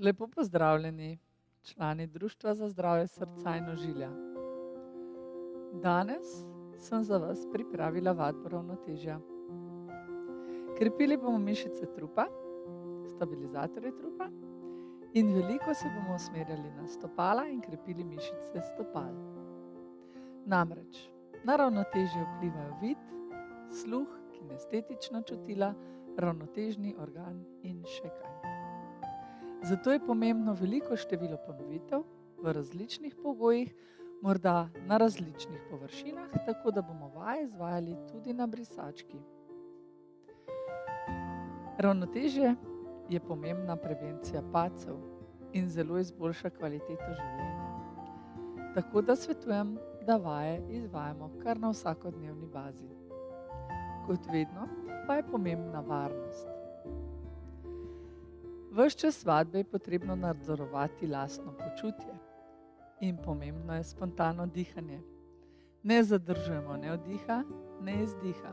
Lepo pozdravljeni, člani Društva za zdravje srca in ožilja. Danes sem za vas pripravila vadbo ravnotežja. Krepili bomo mišice trupa, stabilizatorje trupa in veliko se bomo usmerjali na stopala in krepili mišice stopal. Namreč, na ravnotežje vplivajo vid, sluh, kinestetična čutila, ravnotežni organ in še kaj. Zato je pomembno veliko število ponovitev v različnih pogojih, morda na različnih površinah, tako da bomo vaje izvajali tudi na brisački. Ravnotežje je pomembna prevencija padcev in zelo izboljša kvaliteto življenja. Tako da svetujem, da vaje izvajamo kar na vsakodnevni bazi. Kot vedno pa je pomembna varnost. Ves čas vadbe je potrebno nadzorovati lastno počutje in pomembno je spontano dihanje. Ne zadržujemo ne vdiha, ne izdiha.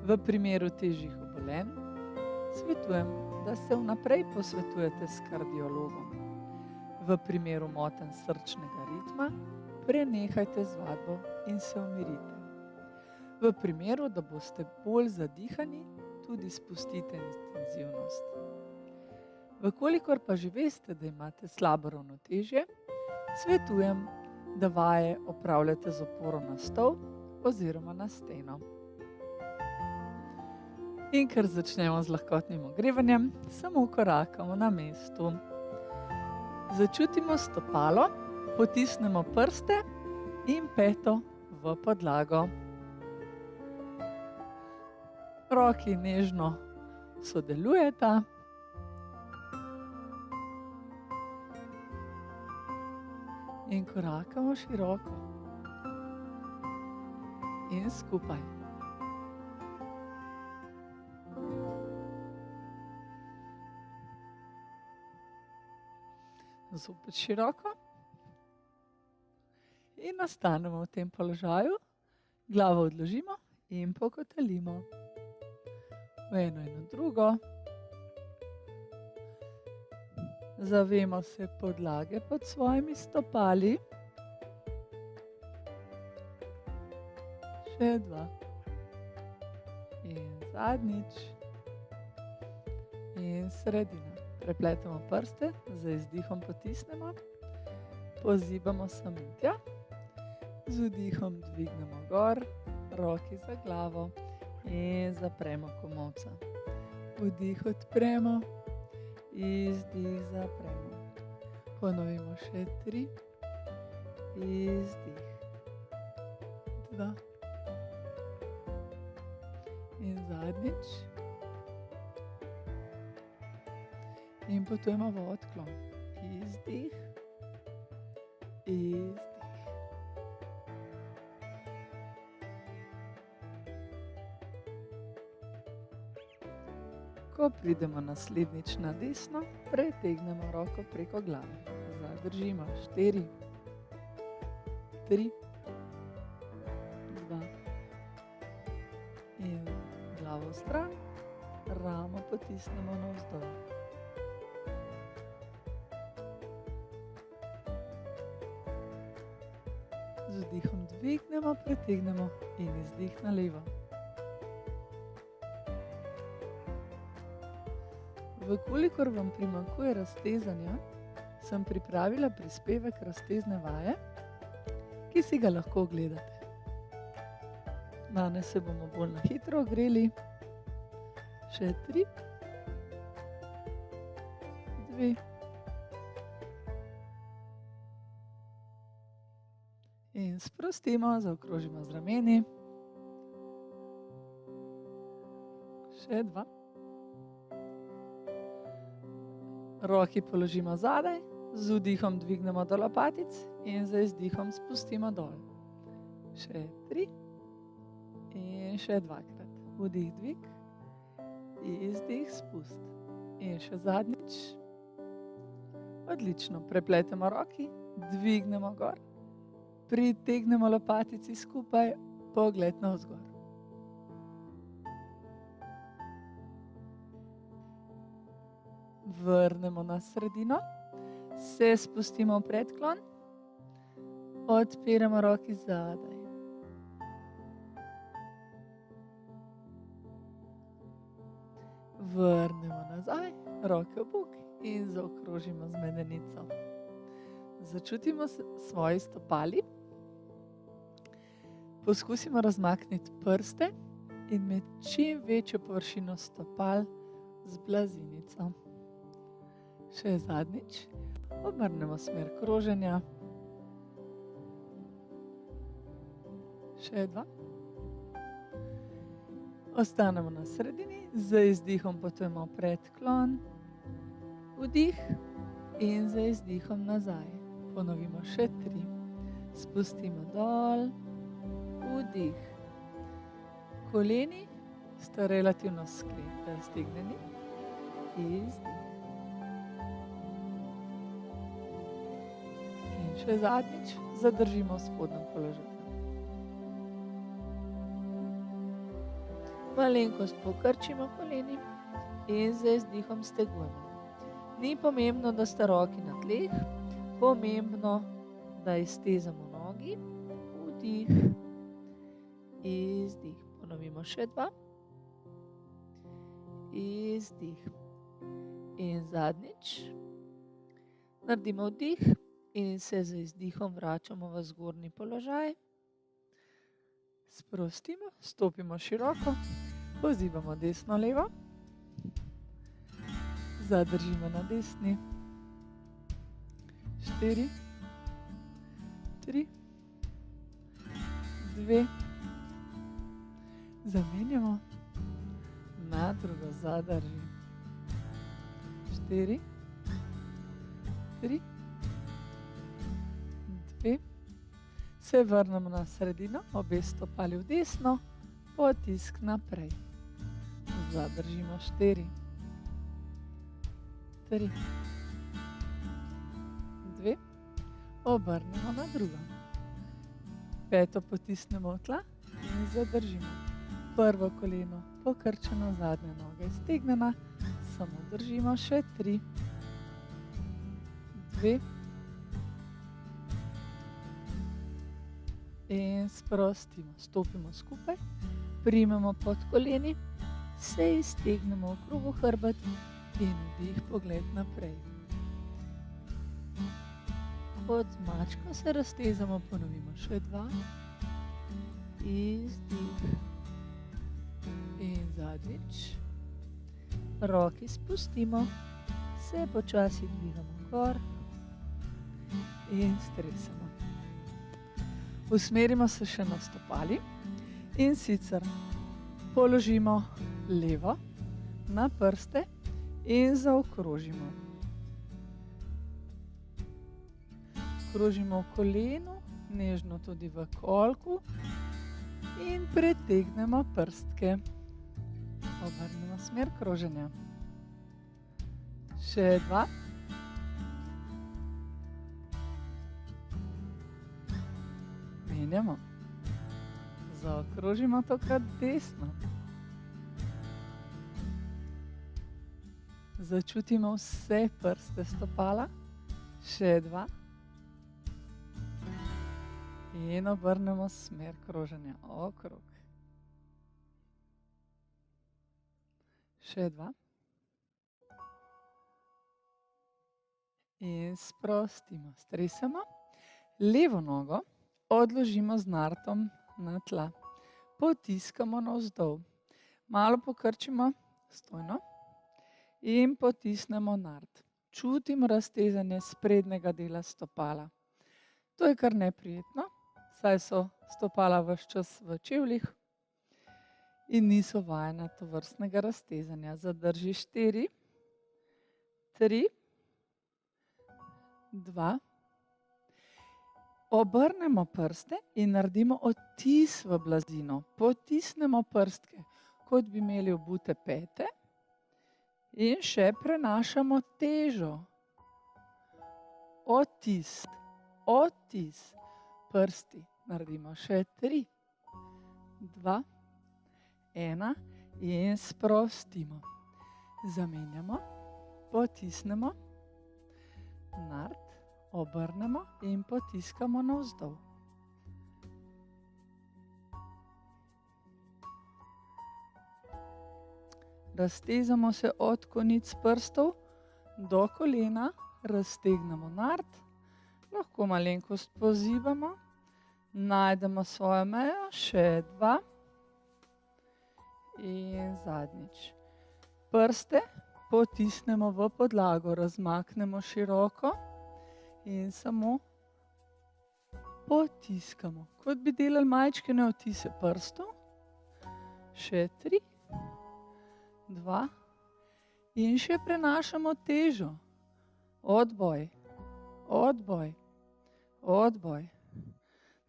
V primeru težjih obolenj svetujem, da se vnaprej posvetujete s kardiologom. V primeru motenj srčnega ritma prenehajte z vadbo in se umirite. V primeru, da boste bolj zadihani, tudi spustite intenzivnost. Vkolikor pa že veste, da imate slabo ravnotežje, svetujem, da vaje opravljate z oporo na stol oziroma na steno. In ker začnemo z lahkotnim ogrevanjem, samo korakamo na mestu. Začutimo stopalo, potisnemo prste in peto v podlago. Roki nežno sodelujeta. In korakamo široko. In skupaj. Zopet široko. In nastanemo v tem položaju. Glavo odložimo in pokotalimo. V eno in v drugo. Zavemo se podlage pod svojimi stopali. Še dva. In zadnjič. In sredina. Prepletemo prste, z izdihom potisnemo. Pozibamo sem in tja. Z vdihom dvignemo gor, roki za glavo in zapremo komolca. Vdih odpremo. Izdih zapremo. Ponovimo še 3. Izdih. 2. In zadnjič. In potujemo v odklon. Izdih. Izdih. Ko pridemo naslednjič na desno, pretegnemo roko preko glave. Zadržimo 4, 3, 2 in glavo stran, ramo potisnemo navzdol. Z vdihom dvignemo, pretegnemo in izdih na levo. Vkolikor vam primanjkuje raztezanja, sem pripravila prispevek raztezne vaje, ki si ga lahko ogledate. Danes se bomo bolj na hitro ogreli. Še 3, 2 in sprostimo, zaokrožimo z rameni. Še 2. Roki položimo zadaj, z vdihom dvignemo do lopatic in z izdihom spustimo dol. Še 3 in še 2-krat. Vdih, dvig, izdih, spust. In še zadnjič. Odlično, prepletemo roki, dvignemo gor, pritegnemo lopatici skupaj, pogled navzgor. vrnemo na sredino, se spustimo v predklon, odpiramo roki zadaj. Vrnemo nazaj, roke v bok in zaokrožimo z medenico. Začutimo svoji stopali. Poskusimo razmakniti prste in imeti čim večjo površino stopal z blazinico. Še zadnjič, obrnemo smer kroženja. Še 2. Ostanemo na sredini, z izdihom potujemo predklon, vdih in z izdihom nazaj. Ponovimo še 3. Spustimo dol, vdih. Koleni sta relativno stegnjeni, izdih. In še zadnjič, zadržimo v spodnjem položaju. Malenkost pokrčimo koleni in z izdihom stegujemo. Ni pomembno, da sta roki na tleh, pomembno, da iztezamo nogi, vdih, izdih. Ponovimo še 2, izdih. In zadnjič, naredimo vdih in se z izdihom vračamo v zgornji položaj. Sprostimo, stopimo široko, pozivamo desno, levo, zadržimo na desni, 4, 3, 2, zamenjamo, na drugo zadrži, 4, 3, 2, se vrnemo na sredino, obe stopali v desno, potisk naprej. Zadržimo 4, 3, 2, obrnemo na drugo. Peto potisnemo v tla in zadržimo. Prvo koleno pokrčeno, zadnja noga iztegnjena, samo držimo še 3, 2, in sprostimo, stopimo skupaj, primemo pod koleni, se iztegnemo v krogu hrbet in vdih, pogled naprej. Kot mačka se raztezamo, ponovimo še 2, izdih. In zadnjič, roki spustimo, se počasi dvigamo gor in stresemo. Usmerimo se še na stopali in sicer položimo levo na prste in zaokrožimo. Krožimo v kolenu, nežno tudi v kolku in pretegnemo prstke. Obrnemo smer kroženja. Še 2. Menjamo. Zaokrožimo tokrat desno. Začutimo vse prste stopala. Še 2. In obrnemo smer kroženja okrog. Še 2. In sprostimo, stresemo. Levo nogo odložimo z nartom na tla. Potiskamo navzdol. Malo pokrčimo stojno in potisnemo nart. Čutimo raztezanje sprednjega dela stopala. To je kar neprijetno, saj so stopala ves čas v čevljih in niso vajena tovrstnega raztezanja. Zadrži 4, 3, 2. Obrnemo prste in naredimo odtis v blazino. Potisnemo prstke, kot bi imeli obute pete in še prenašamo težo. Odtis, odtis. Prsti naredimo še 3, 2, 1 in sprostimo. Zamenjamo potisnemo, nard, obrnemo in potiskamo navzdol. Raztezamo se od konic prstov do kolena, raztegnemo nard, lahko malenkost pozibamo, najdemo svojo mejo, še 2 in zadnjič. Prste potisnemo v podlago, razmaknemo široko in samo potiskamo, kot bi delali majčkene odtise prstov. Še 3, 2 in še prenašamo težo. Odboj, odboj, odboj.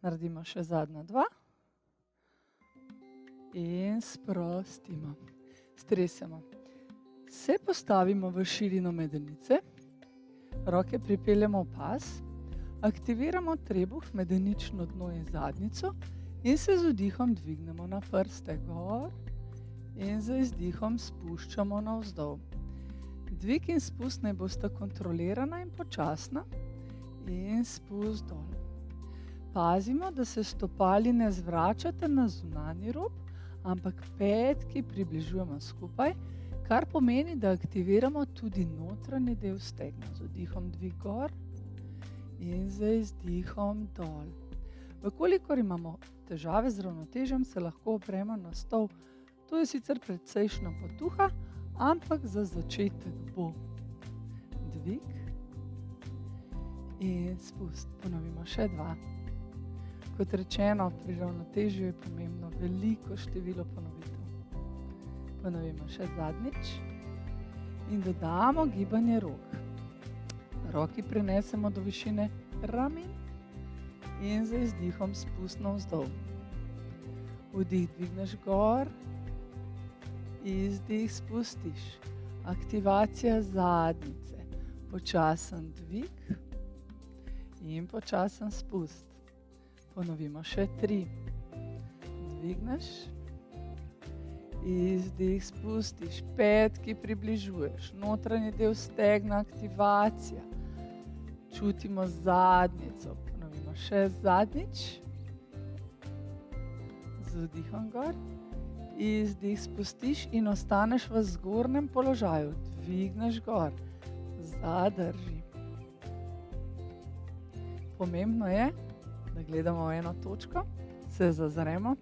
Naredimo še zadnja 2 in sprostimo. Stresemo. Se postavimo v širino medenice, roke pripeljemo v pas, aktiviramo trebuh, medenično dno in zadnjico in se z vdihom dvignemo na prste gor in z izdihom spuščamo navzdol. Dvig in spust naj bosta kontrolirana in počasna in spust dol. Pazimo, da se stopali ne zvračate na zunanji rob, ampak petki približujemo skupaj, kar pomeni, da aktiviramo tudi notranji del stegna. Z vdihom dvig gor in z izdihom dol. Vkolikor imamo težave z ravnotežjem, se lahko opremo na stol. To je sicer precejšnja potuha, ampak za začetek bo dvig in spust. Ponovimo še 2. Kot rečeno, pri ravnotežju je pomembno veliko število ponovitev. Ponovimo še zadnjič in dodamo gibanje rok. Roki prenesemo do višine ramen in z izdihom spust navzdol. Vdih dvigneš gor, izdih spustiš. Aktivacija zadnjice. Počasen dvig in počasen spust. Ponovimo še 3. Dvigneš, izdih spustiš, petki približuješ, notranji del stegna, aktivacija. Čutimo zadnjico. Ponovimo še zadnjič. Z vdihom gor. Izdih spustiš in ostaneš v zgornjem položaju. Dvigneš gor. Zadrži. Pomembno je, da gledamo v eno točko, se zazremo,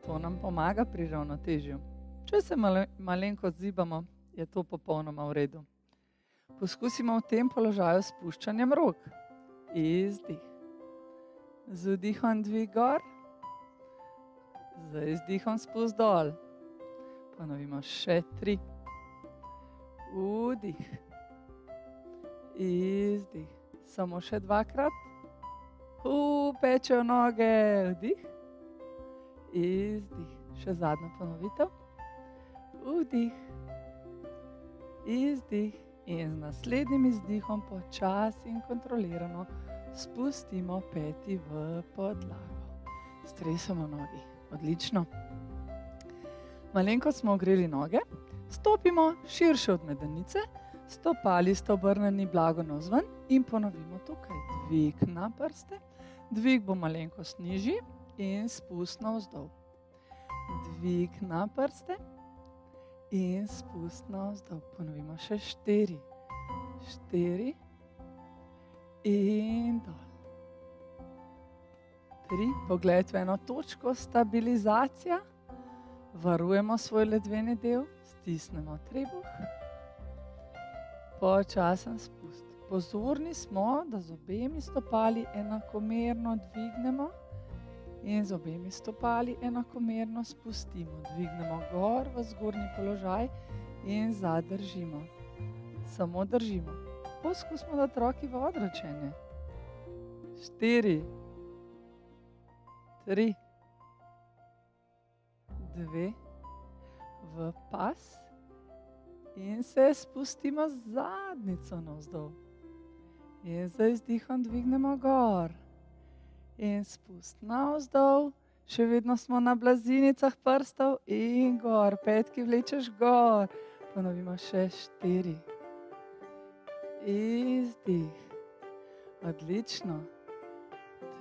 to nam pomaga pri ravnotežju. Če se malenkost zibamo, je to popolnoma v redu. Poskusimo v tem položaju s spuščanjem rok. Izdih. Z vdihom dvig gor, z izdihom spust dol. Ponovimo še 3. Vdih. Izdih. Samo še 2-krat. Pečejo noge, vdih, izdih, še zadnja ponovitev, vdih, izdih in z naslednjim izdihom počasi in kontrolirano spustimo peti v podlago. Stresamo nogi, odlično. Malenko smo ogreli noge, stopimo širše od medenice, stopali sta obrnjeni blago navzven in ponovimo tukaj. Dvig na prste. Dvig bo malenkost nižji in spust navzdol. Dvig na prste in spust navzdol. Ponovimo še 4. 4 in dol. 3. Pogled v eno točko, stabilizacija. Varujemo svoj ledveni del, stisnemo trebuh. Počasen spust. Pozorni smo, da z obemi stopali enakomerno dvignemo in z obemi stopali enakomerno spustimo. Dvignemo gor v zgornji položaj in zadržimo. Samo držimo. Poskusimo dati roki v odročenje. 4, 3, 2, v pas in se spustimo z zadnjico navzdol. In z izdihom dvignemo gor. In spust navzdol. Še vedno smo na blazinicah prstov in gor. Petki vlečeš gor. Ponovimo še 4, izdih. Odlično.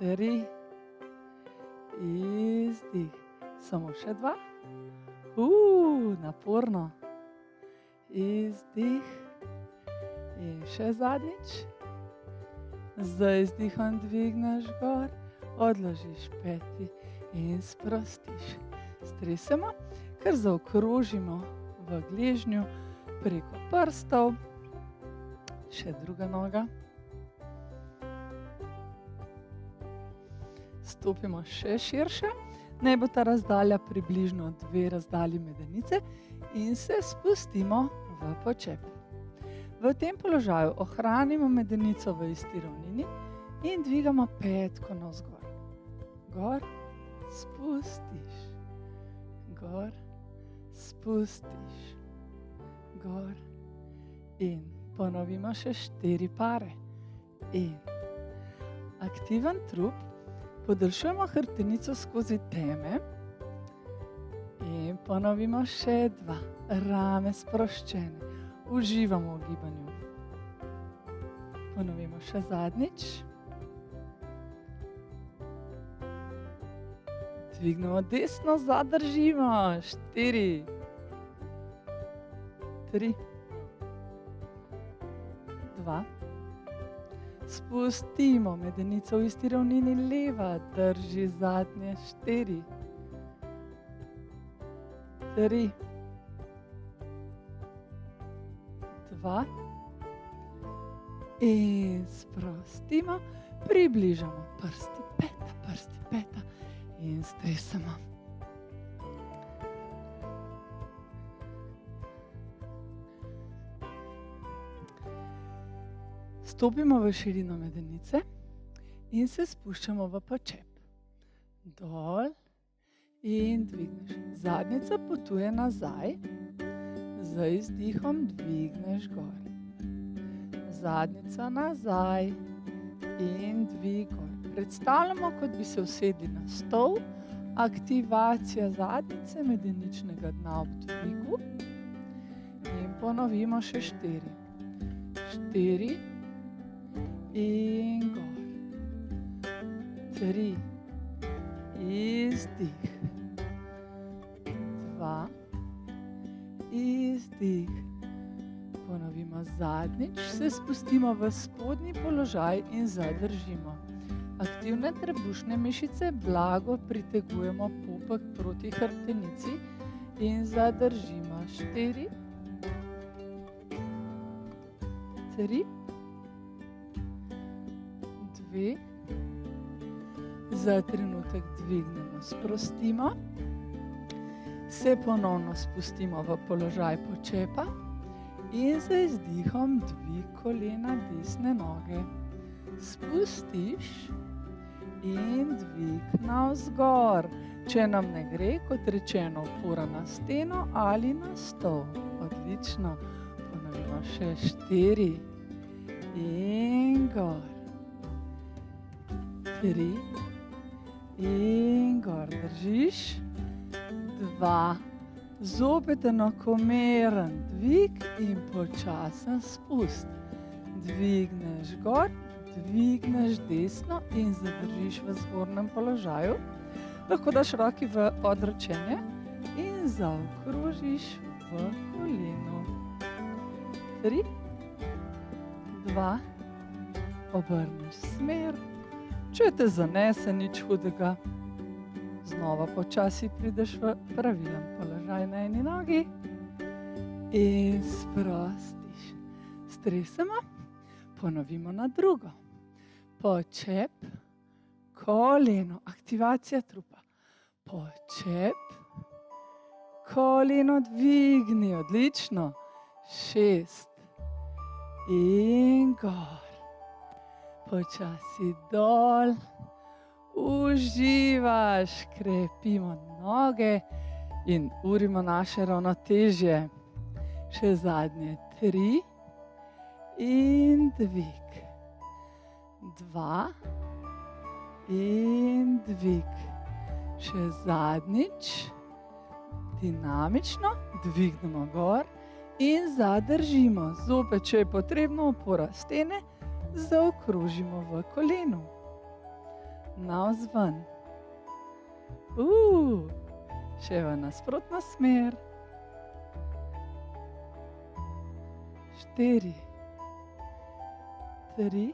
3, izdih. Samo še 2. Naporno. Izdih. In še zadnjič. Z izdihom dvigneš gor, odložiš peti in sprostiš. Stresemo, kar zaokrožimo v gležnju preko prstov. Še druga noga. Stopimo še širše. Naj bo ta razdalja približno 2 razdalji medenice in se spustimo v počep. V tem položaju ohranimo medenico v isti ravnini in dvigamo petko navzgor. Gor, spustiš. Gor, spustiš. Gor in ponovimo še 4 pare. In aktiven trup. Podaljšujemo hrbtenico skozi teme in ponovimo še 2. Rame sproščene. Uživamo v gibanju. Ponovimo še zadnjič. Dvignemo desno, zadržimo. 4, 3, 2. Spustimo medenico v isti ravnini, leva, drži zadnje. 4, 3, 2 in sprostimo, približamo prsti, peta in stresemo. Stopimo v širino medenice in se spuščamo v počep. Dol in dvigneš. Zadnjica potuje nazaj, z izdihom dvigneš gor. Zadnjica nazaj in dvig gor. Predstavljamo, kot bi se usedli na stol, aktivacija zadnjice medeničnega dna ob dvigu in ponovimo še 4. 4 in gor. 3, izdih. 2, izdih. Ponovimo zadnjič, se spustimo v spodnji položaj in zadržimo. Aktivne trebušne mišice blago pritegujemo popek proti hrbtenici in zadržimo. 4, 3, 2, za trenutek dvignemo, sprostimo, se ponovno spustimo v položaj počepa in z izdihom dvig kolena desne noge. Spustiš in dvig navzgor. Če nam ne gre, kot rečeno, opora na steno ali na stol. Odlično. Ponovimo še 4 in gor. 3 in gor. Držiš. 2. Zopet enakomeren dvig in počasen spust. Dvigneš gor, dvigneš desno in zadržiš v zgornjem položaju. Lahko daš roki v odročenje in zaokrožiš v kolenu. 3, 2, obrneš smer. Če te zanese, nič hudega. Znova počasi prideš v pravilen položaj na eni nogi in sprostiš. Stresemo, ponovimo na drugo. Počep, koleno, aktivacija trupa. Počep, koleno dvigni, odlično. 6 in gor. Počasi dol. Uživaš, krepimo noge in urimo naše ravnotežje. Še zadnje 3 in dvig. 2 in dvig. Še zadnjič, dinamično dvignemo gor In zadržimo. Zopet, če je potrebno, opora stene, zaokrožimo v kolenu. Navzven. Še v nasprotno smer. 4, 3,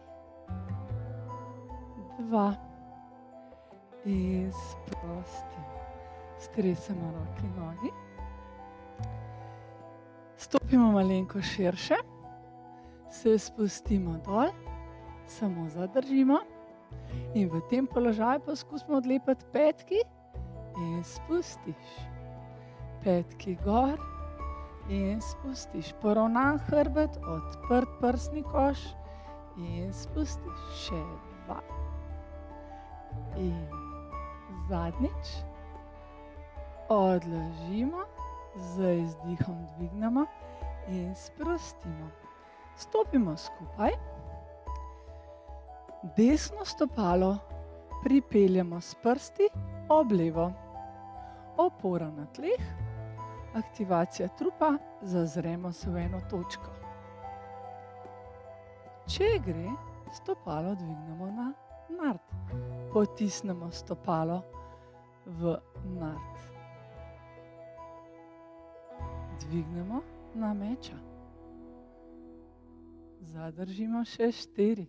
2 in sprostimo. Stresemo roke in nogi. Stopimo malenko širše, se spustimo dol, samo zadržimo in v tem položaju poskusimo odlepiti petki in spustiš. Petki gor in spustiš. Poravnan hrbet, odprt prsni koš in spustiš. Še 2. In zadnjič. Odložimo. Z izdihom dvignemo in sprostimo. Stopimo skupaj. Desno stopalo pripeljemo s prsti ob levo. Opora na tleh. Aktivacija trupa. Zazremo se v eno točko. Če gre, stopalo dvignemo na nard. Potisnemo stopalo v nard. Dvignemo na meča. Zadržimo še 4,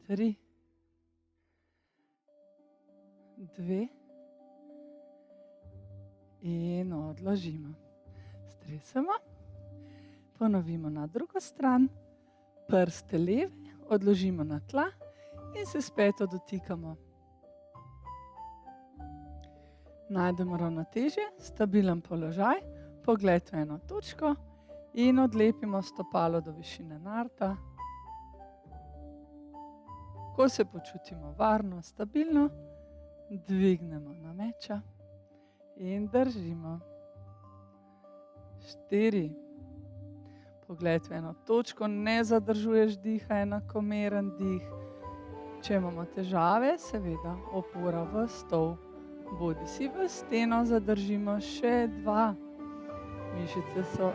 3, 2 in odložimo. Stresemo. Ponovimo na drugo stran. Prste leve odložimo na tla in se s peto dotikamo. Najdemo ravnotežje, stabilen položaj, pogled v eno točko in odlepimo stopalo do višine narta. Ko se počutimo varno, stabilno, dvignemo na meča in držimo. 4. Pogled v eno točko, ne zadržuješ diha, enakomeren dih. Če imamo težave, seveda opora v stol. Bodi si v steno, zadržimo še 2. Mišice so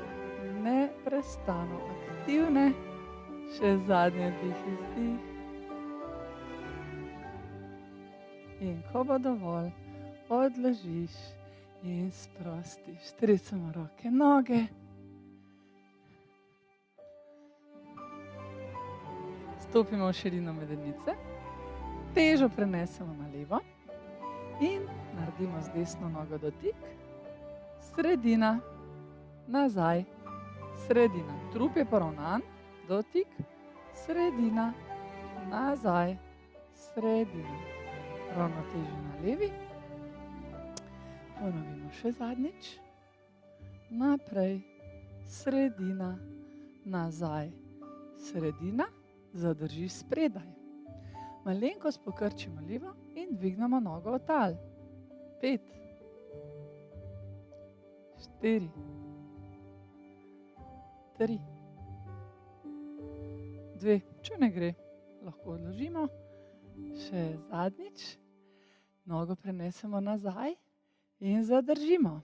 neprestano aktivne. Še zadnji dih, izdih. In ko bo dovolj, odložiš in sprostiš. Stresemo roke, noge. Stopimo v širino medenice. Težo prenesemo na levo. In naredimo z desno nogo dotik, sredina, nazaj, sredina. Trup je poravnan, dotik, sredina, nazaj, sredina. Ravnotežje na levi. Ponovimo še zadnjič. Naprej, sredina, nazaj, sredina, zadržiš spredaj. Malenkost pokrčimo levo in dvignemo nogo v tal. 5, 4, 3, 2. Če ne gre, lahko odložimo. Še zadnjič. Nogo prenesemo nazaj in zadržimo.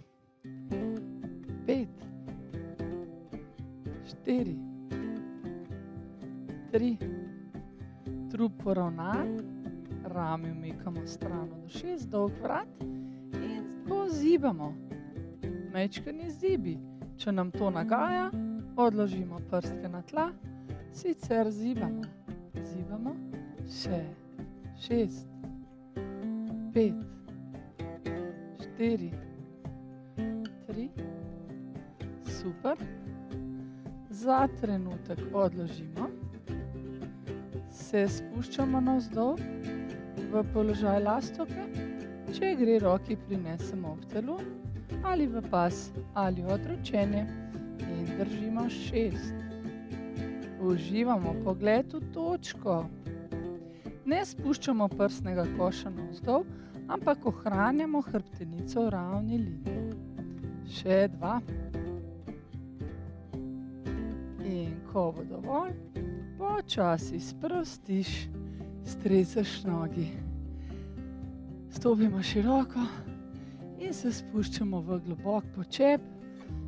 5, 4, 3. Trup poravnan, rami umikamo stran od ušes, dolg vrat in pozibamo. Majčkeni zibi. Če nam to nagaja, odložimo prstke na tla, sicer zibamo. Zibamo še 6, 5, 4, 3. Super. Za trenutek odložimo. Se spuščamo navzdol v položaj lastovke. Če gre, roki prinesemo ob telu ali v pas ali odročenje in držimo 6. Uživamo pogled v točko. Ne spuščamo prsnega koša navzdol, ampak ohranjamo hrbtenico v ravni liniji. Še 2. In ko bo dovolj, počasi sprostiš, streseš nogi. Stopimo široko in se spuščamo v globok počep.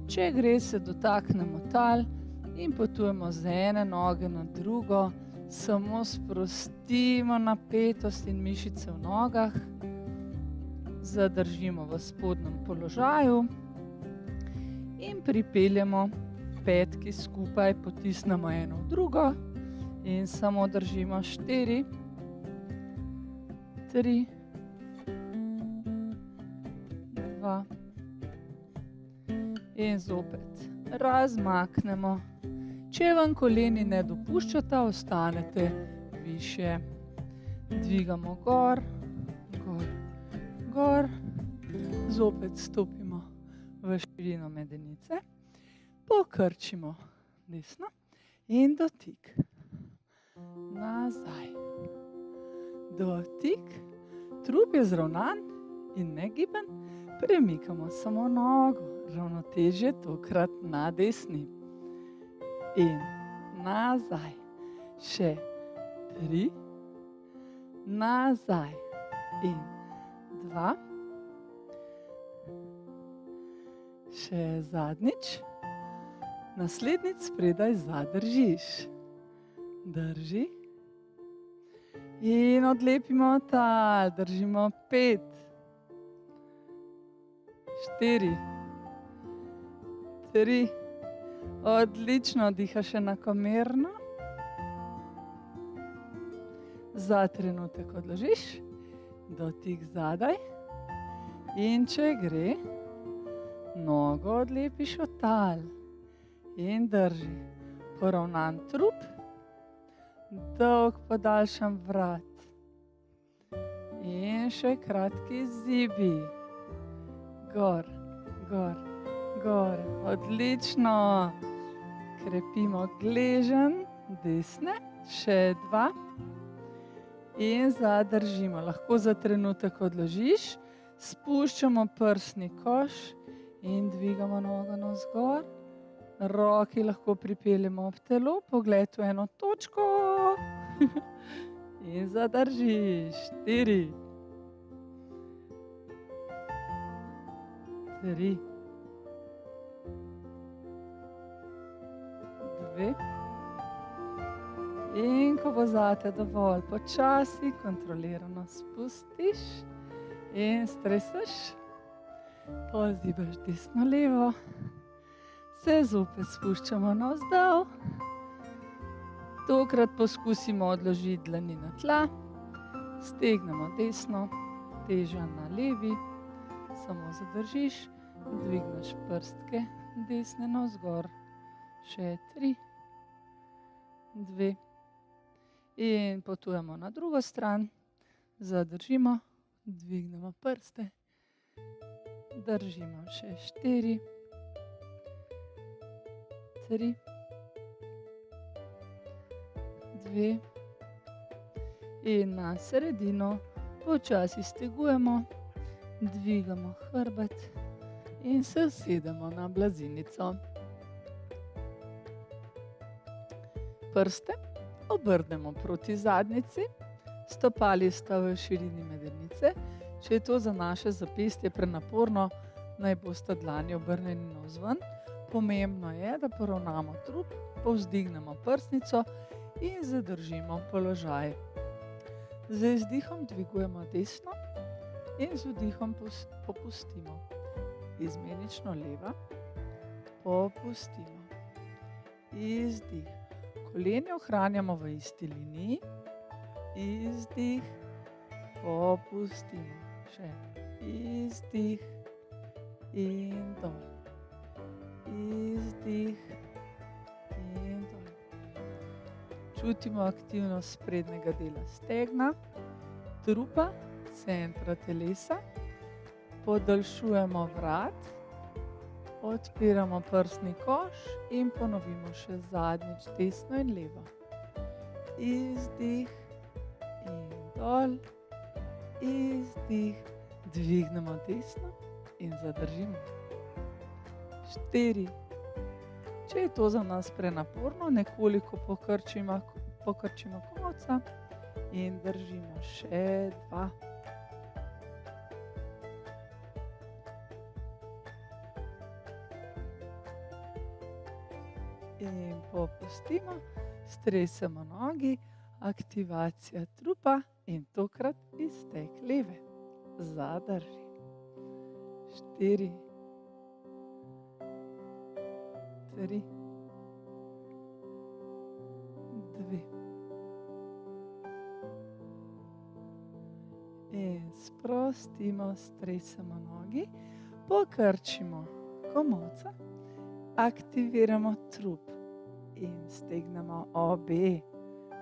Če gre, se dotaknemo tal in potujemo z ene noge na drugo. Samo sprostimo napetost in mišice v nogah. Zadržimo v spodnjem položaju in pripeljemo petki skupaj, potisnemo eno v drugo in samo držimo 4, 3, 2 in zopet razmaknemo. Če vam koleni ne dopuščata, ostanete višje. Dvigamo gor, gor, gor. Zopet stopimo v širino medenice. Pokrčimo desno in dotik. Nazaj. Dotik. Trup je zravnan in negiben. Premikamo samo nogo. Ravnotežje tokrat na desni. In nazaj. Še 3. Nazaj. In 2. Še zadnjič. Naslednjič spredaj zadržiš. Drži. In odlepimo tal. Držimo 5. 4. 3. Odlično, dihaš enakomerno. Za trenutek odložiš, dotik zadaj. In če gre, nogo odlepiš od tal. In drži. Poravnan trup, dolg podaljšan vrat. In še kratki zibi. Gor, gor, gor. Odlično. Krepimo gleženj desne, še 2 in zadržimo. Lahko za trenutek odložiš, spuščamo prsni koš in dvigamo nogo navzgor. Roki lahko pripeljemo ob telo, pogled v eno točko in zadržiš. 4, 3, 2 in ko bo zate dovolj, počasi, kontrolirano spustiš in streseš, pozibaš desno, levo, se zopet spuščamo navzdol. Tokrat poskusimo odložiti dlani na tla, stegnemo desno, teža na levi, samo zadržiš, dvigneš prstke desne navzgor. Še 3, 2 in potujemo na drugo stran. Zadržimo, dvignemo prste, držimo še 4, 3, 2 in na sredino počasi stegujemo, dvigamo hrbet in se usedemo na blazinico. Prste obrnemo proti zadnjici, stopali sta v širini medenice. Če je to za naše zapestje prenaporno, naj bosta dlani obrnjeni navzven. Pomembno je, da poravnamo trup, povzdignemo prsnico in zadržimo položaj. Z izdihom dvigujemo desno in z vdihom popustimo. Izmenično leva, popustimo. Izdih. Koleni ohranjamo v isti liniji. Izdih, popustimo. Še izdih in dol. Izdih in dol. Čutimo aktivnost sprednjega dela stegna, trupa, centra telesa. Podaljšujemo vrat. Odpiramo prsni koš in ponovimo še zadnjič desno in levo. Izdih in dol. Izdih. Dvignemo desno in zadržimo. 4. Če je to za nas prenaporno, nekoliko pokrčimo komolca in držimo še 2. In popustimo, stresemo nogi, aktivacija trupa in tokrat iztek leve. Zadrži. 4, 3, 2. In sprostimo, stresemo nogi, pokrčimo komolca, aktiviramo trup in stegnemo obe,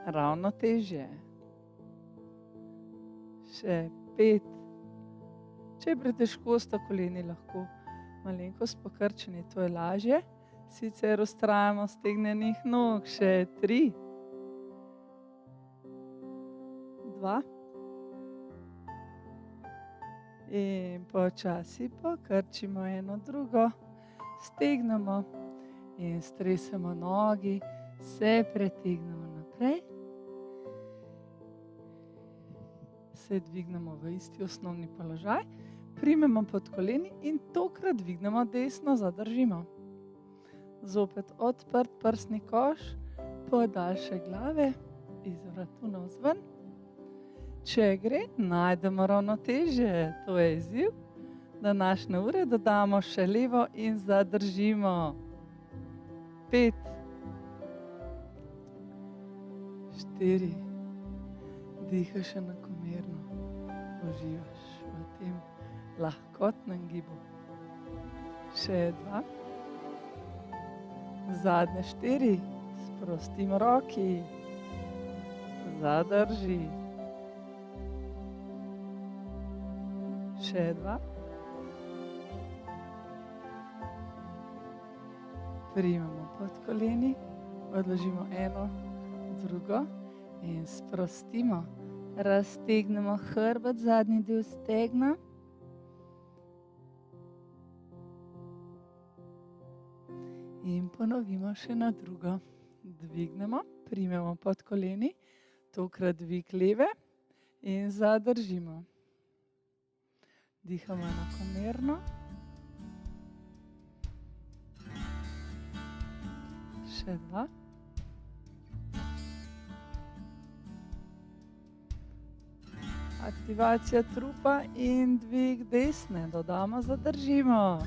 ravnotežje. Še 5. Če je pretežko, sta koleni lahko malenkost pokrčeni, to je lažje. Sicer vztrajamo stegnenih nog. Še 3, 2. In počasi pokrčimo eno drugo. Stegnemo in stresemo nogi, se pretegnemo naprej. Se dvignemo v isti osnovni položaj, primemo pod koleni in tokrat dvignemo desno, zadržimo. Zopet odprt prsni koš, podaljšek glave, iz vratu navzven. Če gre, najdemo ravnotežje, to je izziv. Današnje ure dodamo še levo in zadržimo. 5, 4, dihaš enakomerno, uživaš v tem lahkotnem gibu. Še 2, zadnje 4, sprostimo roki, zadrži. Še 2, primemo pod koleni, odložimo eno, drugo in sprostimo. Raztegnemo hrbet, zadnji del stegna. In ponovimo še na drugo. Dvignemo, primemo pod koleni, tokrat dvig leve in zadržimo. Dihamo enakomerno. Še 2. Aktivacija trupa in dvig desne. Dodamo, zadržimo.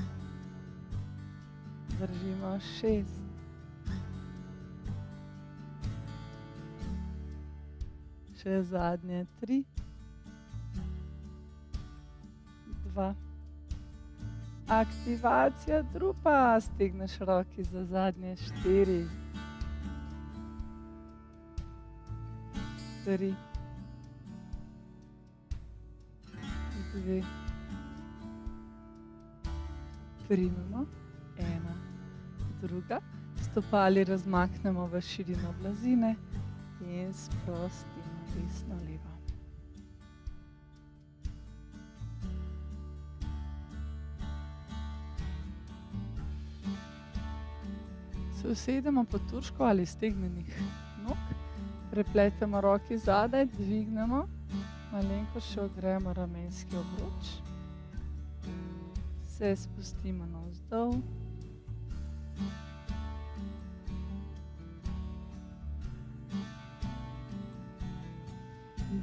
Držimo 6. Še zadnje 3. 2. Aktivacija trupa, stegneš roki za zadnje 4, 3, 2, primemo, ena, druga, stopali razmaknemo v širino blazine in sprostimo desno, levo. Se usedemo po turško ali stegnenih nog, prepletemo roki zadaj, dvignemo, malenkost še ogrejemo ramenski obroč, se spustimo navzdol,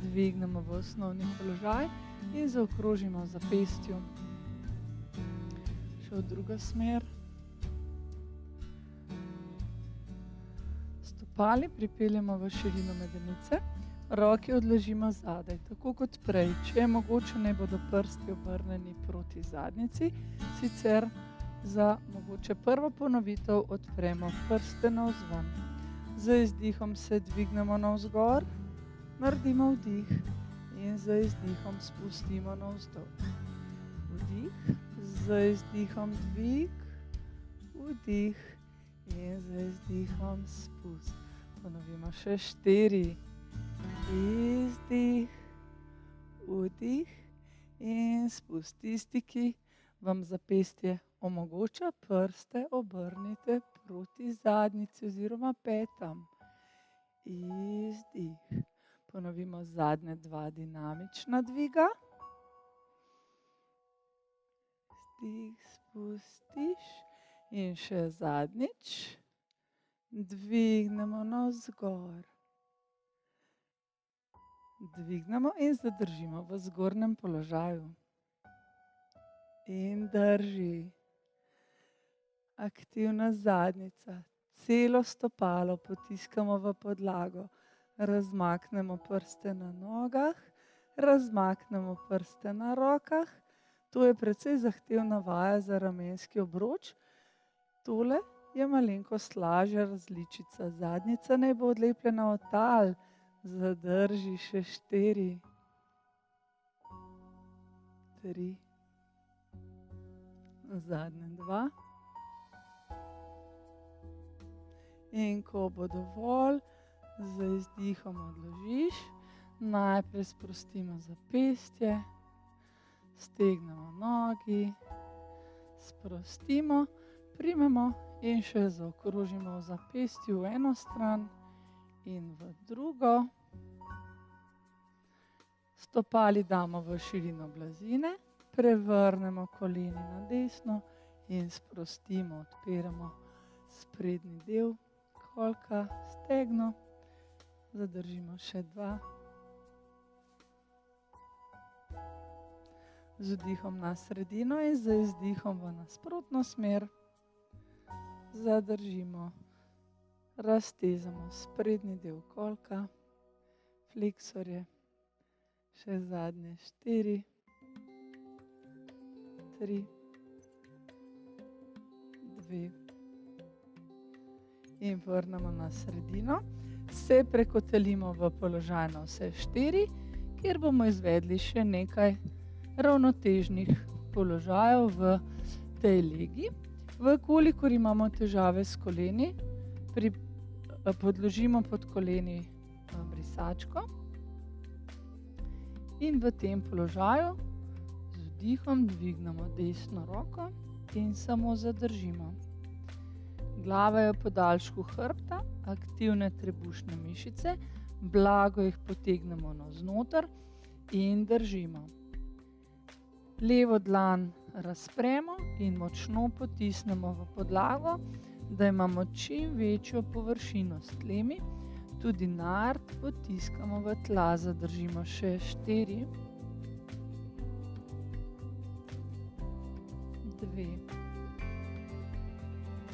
dvignemo v osnovni položaj in zaokrožimo zapestju. Še v drugo smer. Stopali pripeljemo v širino medenice, roki odložimo zadaj, tako kot prej. Če je mogoče, naj bodo prsti obrnjeni proti zadnjici, sicer za mogoče prvo ponovitev odpremo prste navzven. Z izdihom se dvignemo navzgor, naredimo vdih in z izdihom spustimo navzdol. Vdih, z izdihom dvig, vdih in z izdihom spust. Ponovimo še 4. Izdih, vdih in spust. Tisti, ki vam zapestje omogoča, prste obrnite proti zadnjici oziroma petam. Izdih. Ponovimo zadnje 2 dinamična dviga. Vdih, spustiš in še zadnjič. Dvignemo navzgor. Dvignemo in zadržimo v zgornjem položaju. In drži. Aktivna zadnjica. Celo stopalo potiskamo v podlago. Razmaknemo prste na nogah, razmaknemo prste na rokah. To je precej zahtevna vaja za ramenski obroč. Tole je malenkost lažja različica. Zadnjica naj bo odlepljena od tal. Zadrži še 4, 3, zadnje 2. In ko bo dovolj, z izdihom odložiš. Najprej sprostimo zapestje, stegnemo nogi, sprostimo, primemo in še zaokrožimo v zapestju v eno stran in v drugo. Stopali damo v širino blazine, prevrnemo koleni na desno in sprostimo, odpiramo sprednji del kolka, stegno. Zadržimo še 2. Z vdihom na sredino in z izdihom v nasprotno smer. Zadržimo. Raztezamo sprednji del kolka, fleksorje, še zadnje 4, 3, 2 in vrnemo na sredino. Se prekotalimo v položaj na vse 4, kjer bomo izvedli še nekaj ravnotežnih položajev v tej legi. Vkolikor imamo težave s koleni, podložimo pod koleni brisačko in v tem položaju z vdihom dvignemo desno roko in samo zadržimo. Glava je v podaljšku hrbta, aktivne trebušne mišice, blago jih potegnemo navznoter in držimo. Levo dlan razpremo in močno potisnemo v podlago, da imamo čim večjo površino s tlemi. Tudi nard potiskamo v tla, zadržimo še 4, 2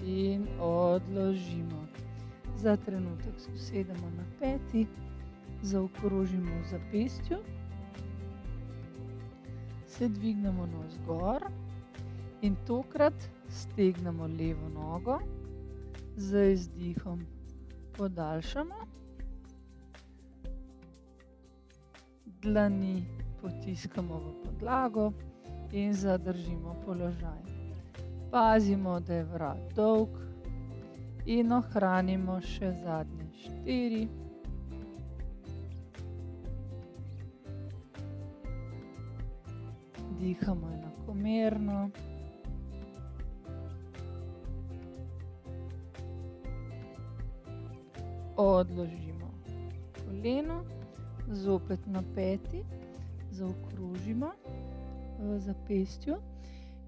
in odložimo. Za trenutek se usedemo na peti, zaokrožimo v zapestju, se dvignemo navzgor in tokrat stegnemo levo nogo, z izdihom podaljšamo, dlani potiskamo v podlago in zadržimo položaj. Pazimo, da je vrat dolg in ohranimo še zadnje 4, 2 dihamo enakomerno. Odložimo koleno, zopet na peti, zaokrožimo v zapestju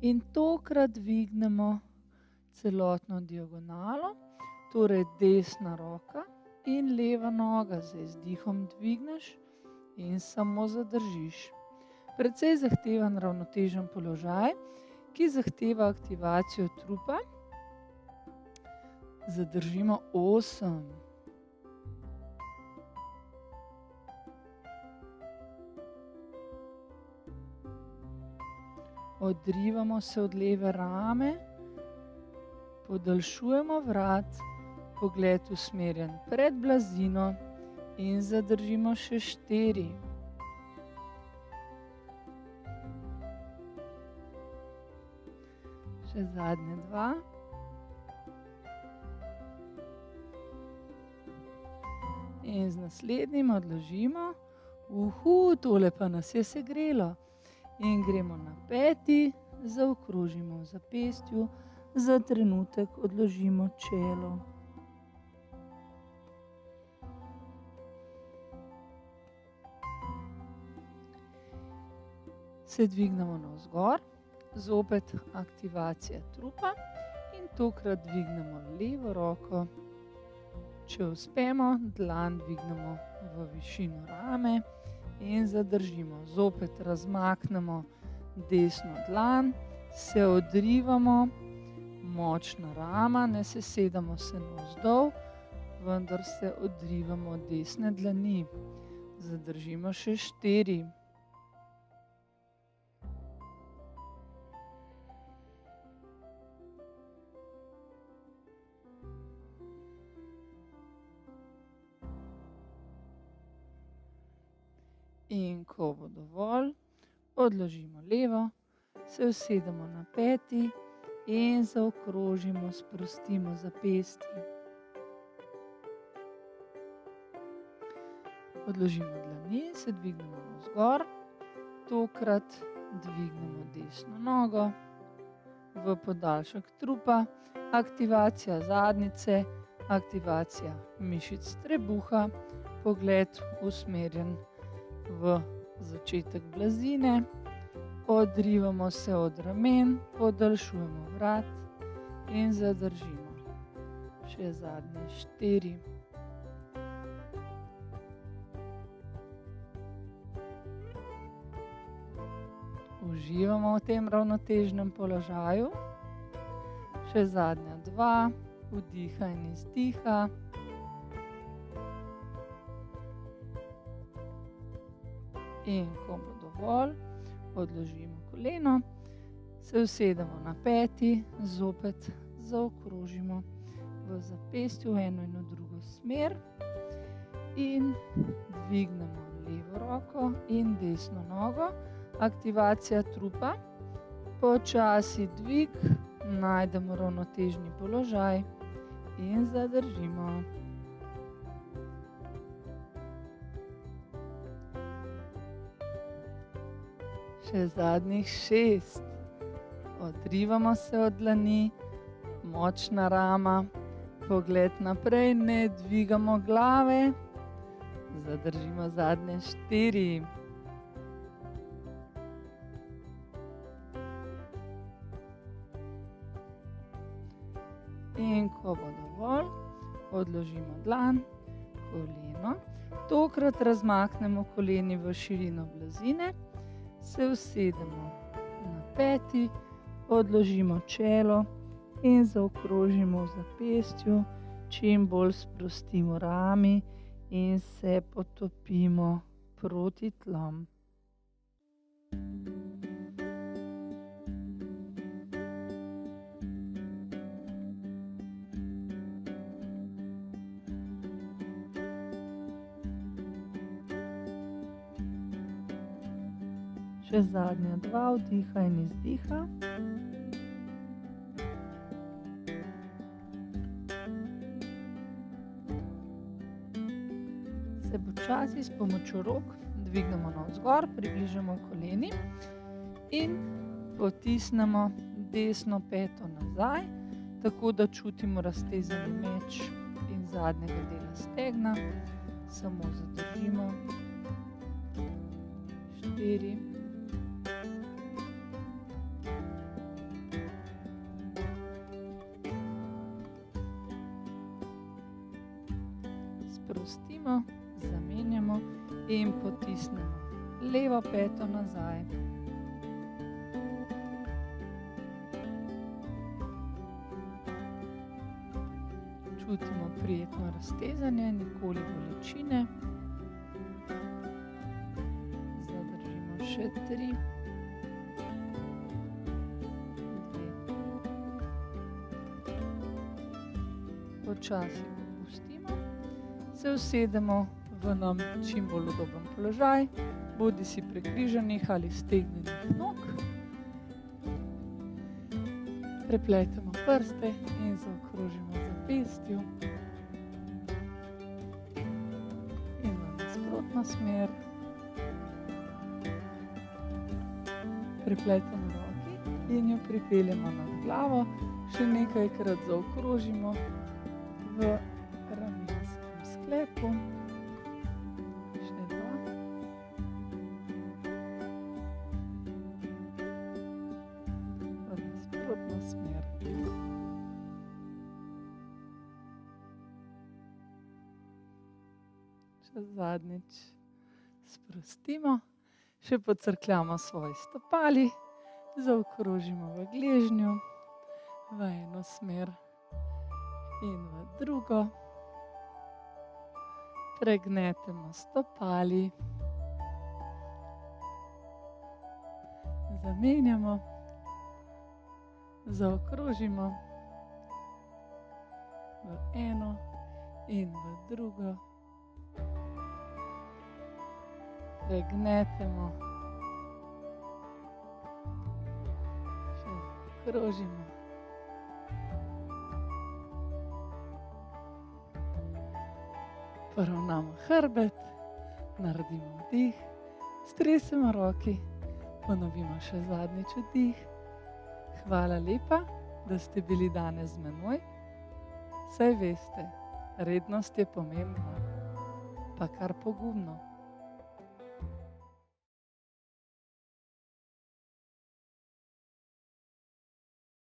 in tokrat dvignemo celotno diagonalo, torej desna roka in leva noga. Z izdihom dvigneš in samo zadržiš. Precej zahteven ravnotežen položaj, ki zahteva aktivacijo trupa. Zadržimo 8. Odrivamo se od leve rame, podaljšujemo vrat, pogled usmerjen pred blazino in zadržimo še 4. Še zadnje 2. In z naslednjim odložimo. Tole pa nas je segrelo. In gremo na peti, zaokrožimo v zapestju, za trenutek odložimo čelo. Se dvignemo navzgor, zopet aktivacija trupa in tokrat dvignemo levo roko Če uspemo, dlan dvignemo v višino rame in zadržimo. Zopet razmaknemo desno dlan, se odrivamo, močna rama, ne sesedamo se navzdol, vendar se odrivamo od desne dlani. Zadržimo še 4. In ko bo dovolj, odložimo levo, se usedemo na peti in zaokrožimo, sprostimo zapestji. Odložimo dlani, se dvignemo navzgor, tokrat dvignemo desno nogo v podaljšek trupa, aktivacija zadnjice, aktivacija mišic trebuha, pogled usmerjen v začetek blazine, odrivamo se od ramen, podaljšujemo vrat in zadržimo. Še zadnje 4. Uživamo v tem ravnotežnem položaju. Še zadnja 2, vdiha in izdiha. In ko bo dovolj, odložimo koleno, se usedemo na peti, zopet zaokrožimo v zapestju v eno in v drugo smer in dvignemo levo roko in desno nogo. Aktivacija trupa, počasi dvig, najdemo ravnotežni položaj in zadržimo. Še zadnjih 6. Odrivamo se od dlani, močna rama, pogled naprej, ne dvigamo glave, zadržimo zadnje 4. In ko bo dovolj, odložimo dlan, koleno, tokrat razmaknemo koleni v širino blazine, se usedemo na peti, odložimo čelo in zaokrožimo v zapestju, čim bolj sprostimo rami in se potopimo proti tlom. Še zadnja 2, vdiha in izdiha. Se počasi s pomočjo rok dvignemo navzgor, približamo koleni in potisnemo desno peto nazaj, tako da čutimo raztezani meč in zadnjega dela stegna. Samo zadržimo. 4. Sprostimo, zamenjamo in potisnemo levo peto nazaj. Čutimo prijetno raztezanje, nikoli bolečine. Zadržimo še 3. 2. Počasi popustimo. Se usedemo v nam čim bolj udoben položaj, bodi si prekrižanih ali stegnenih nog. Prepletemo prste in zaokrožimo v zapestju. In v nasprotno smer. Prepletemo roki in jo pripeljemo nad glavo. Še nekajkrat zaokrožimo v ramenskem sklepu. Še 2. V nasprotno smer. Še zadnjič sprostimo, še pocrkljamo svoji stopali, zaokrožimo v gležnju, v eno smer in v drugo. Pregnetemo stopali, zamenjamo, zaokrožimo v eno in v drugo. Pregnetemo, še zaokrožimo. Poravnamo hrbet, naredimo vdih, stresemo roki, ponovimo še zadnjič vdih. Hvala lepa, da ste bili danes z menoj. Saj veste, rednost je pomembna, pa kar pogumno.